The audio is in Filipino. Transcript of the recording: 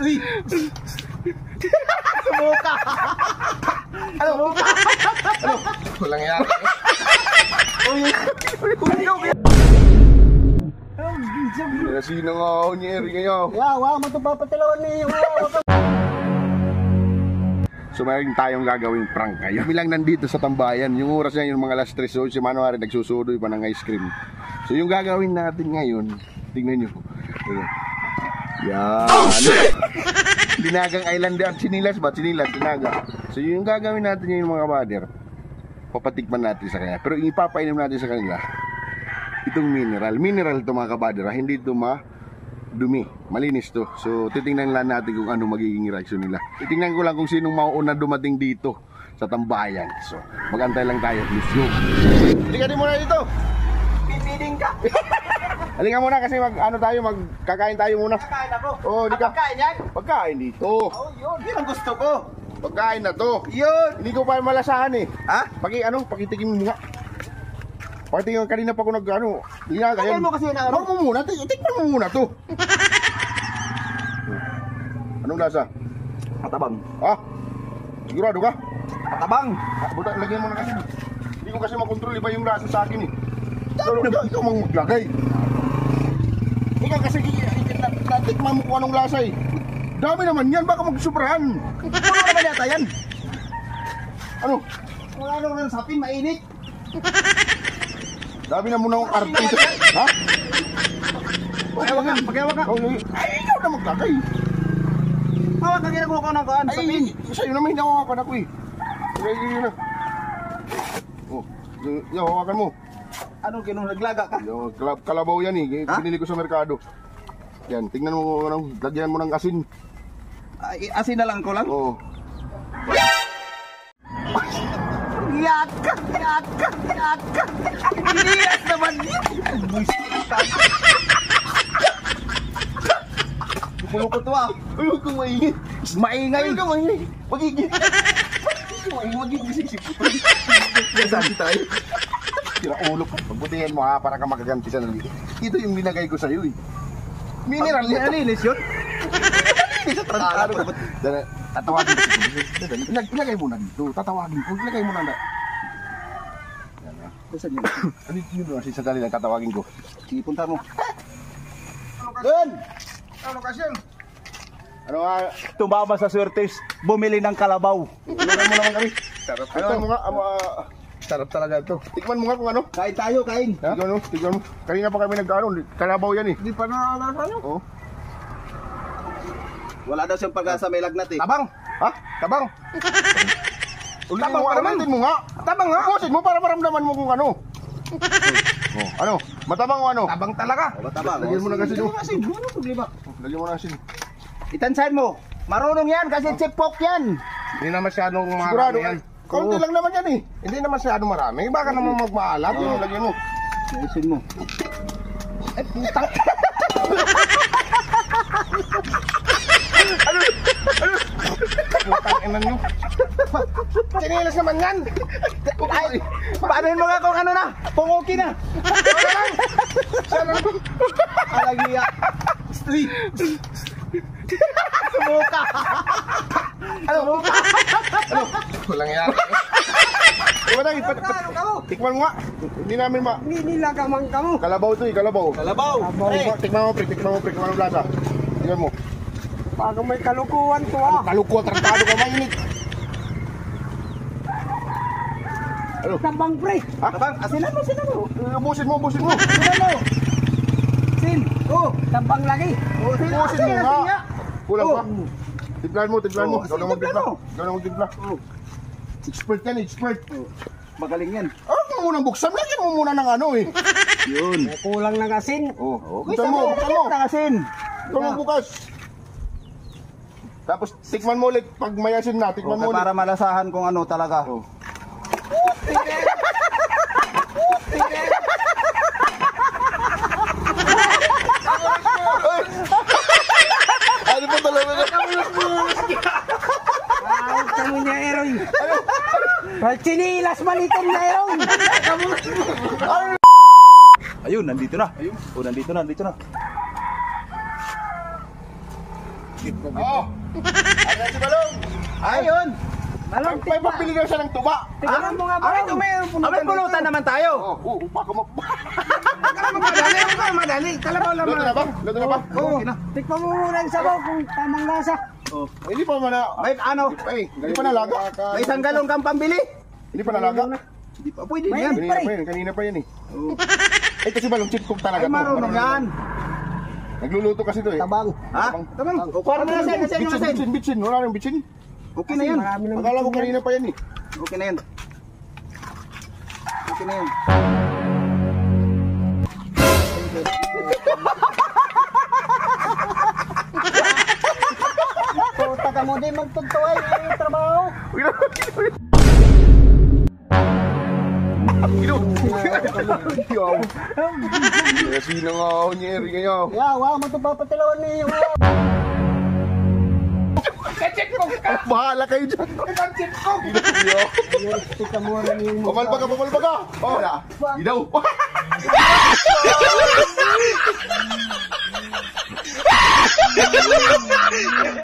Uy! Sumuka! Ano? Ano? Walang yan. Uy! Sino nga ako ni Eri ngayon? Wow, matupapatilawan niyo. So mayroon tayong gagawing prank kayo. Kami lang nandito sa tambayan. Yung oras niya yung mga alas 3. So si Manuari nagsusudoy pa ng ice cream. So yung gagawin natin ngayon, tingnan nyo. Yan. Oh, Dinagang Island at sinilas ba? Sinilas, dinaga. So yung gagawin natin yung mga kabader, papatikman natin sa kanila. Pero ipapainom natin sa kanila itong mineral. Mineral ito mga kabader, hindi ito dumi, malinis to. So titingnan lang natin kung ano magiging reaksyon nila. Titingnan ko lang kung sinong mauuna dumating dito sa tambayan. So magantay lang tayo. Let's go. Halika din muna dito. Pipiling ka. Halika muna kasi magkakain tayo muna. Kakain ako. Oh, di ka. Pagkain yan? Pagkain dito. Oh, yun. Yun ang gusto ko. Pagkain na to. Yun. Hindi ko pa malasahan eh. Ha? Pakitikin mo nga. Pakitingin kanina pa ako Kaya mo kasi na Huwag mo muna, tikman mo muna to. Anong lasa? Matabang. Ah? Sigurado ka? Matabang. Buta, lagyan mo na kasi. Hindi ko kasi makontrol iba yung lasa sa akin eh. Ikaw mang maglagay. Ikaw kasi natikman mo kung anong lasa eh. Dami naman yan, baka magsubrahan. Wala naman yata yan. Ano? Wala naman ng sapin, mainit. Dami na muna akong artista. Ha? Pagyawa ka. Ay, ikaw na maglagay. Hawak na ginagawa ko ng kaan, sapin. Ay, sa'yo naman hinawakan ako eh. Sige na. Oh, yung hawakan mo. Anong naglaga ka? Yung kalabaw yan eh. Binili ko sa merkado. Yan, tingnan mo, lagyan mo ng asin. Asin na lang ko lang? Oo. Yaka! Iniyak naman yun! Pulukot to ah! Huwag kang maingay! Maingay! Huwag kang maingay! Magiging! Magiging! Saan tayo? Tira ulo ka. Pagbutihin mo ha, para ka makaganti sa nalito. Ito yung binagay ko sa'yo eh. Mineral nito. Nalinis yun? Sa transado ka. Tatawagin ko. Ilagay mo na dito. Tatawagin ko. Ilagay mo na. Yan ha. Saan yun? Ano yun doon? Sandali lang tatawagin ko. Sige, punta mo. Doon! Ano kasyon? Ano nga? Tumama sa Swertes, bumili ng kalabaw. Tulungan mo naman kami. Sarap. Tikman mo nga. Sarap talaga ito. Tikman mo nga kung ano. Kain tayo, kain. Tikman mo. Kanina pa kami nagkaano. Kalabaw yan eh. Hindi pa naalala nyo? Oo. Wala daw siyang pag-asa may lagnat eh. Tabang! Ha? Tabang! Tabang pa naman. Ulitin mo nga. Tabang nga. Ulitin mo para maramdaman mo kung ano. Oh, ano? Matabang o ano? Tabang talaga. Tabang. Lagyan mo na kasi doon. Ano problema? Lagyan mo na asin. Itansahin mo. Marunong yan kasi chipok yan. Hindi na masyadong Sigurado marami yan. Konti lang naman yan eh. Hindi na masyadong marami. Baka naman magmaalat. Lagyan mo. Naisin mo. Ay, putang. Putang ina nyo. Sinilas naman yan. Ay, paanoin mo nga kung ano na. Kung okay na. Alagiya. Uy. Sumuka. Ano? Walang yan. Tikman mo nga. Hindi namin Ninilagamang ka mo. Kalabaw ito eh, kalabaw. Kalabaw. Tikman mo, pre. Kung anong lasa. Tingnan mo. Parang may kalukuhan to ah. Kalukuha, tratado ka, mainit. Ano? Tabang pre. Ha? Tabang. Asinan mo. Ubusin mo. Asinan mo. Sin. Oh, tabang lagi. Ubusin mo nga. Kulang pa. Oh. Tiplan mo. Ikaw na Sige, magtimpla. Expert yan, expert. Magaling yan. Huwag mo munang buksan. Lagyan mo muna ng ano eh. Yun. Kulang ng asin. Oh, Okay, buksan mo. ng asin. Ito mo bukas. Tapos tikman mo ulit pag may asin na. Tikman mo ulit. Para malasahan kung ano talaga. Oh. Ano pa talaga na? Kamu niya Eroy. Chinilas malitom na Eroy. Ayun, nandito na. Oh, nandito na. chip ko. Oo. Ayan si Balong. Ayun. Balong, May pabili daw siya ng tuba. tignan mo nga ba? Ito may May pulutan naman tayo. Oo, baka mo. Madali, ako ka madali. Kalabaw lang. Luto na ba? Luto na ba? Oo. Tikman mo muna yung sabaw kung tamang lasa. Hindi pa man na. May ano? Hindi pa nalaga. May isang galong kang pambili. Hindi pa nalaga. Hindi pa pwede May- yan. Kanina pa yan eh. Ay kasi Balong, chip cook talaga Ay, marunong yan. Nagluluto kasi to eh. Tabang. Ha? Tabang. Kukuha na yan, kasi yung asin. Bitsin. Wala nang bitsin. Okay na yan. Akala ko kanina pa yan eh. Okay na yan. Okay na yan. Puta ka mo, di magtugtuay yung trabaho. Sino nga ako niya, Eri kayo. Ya, wow, matupapatilawan niyo. Bahala kayo dyan. Chip ko. Tika mo rin yung Pumalpa ka. Oh, Gidaw.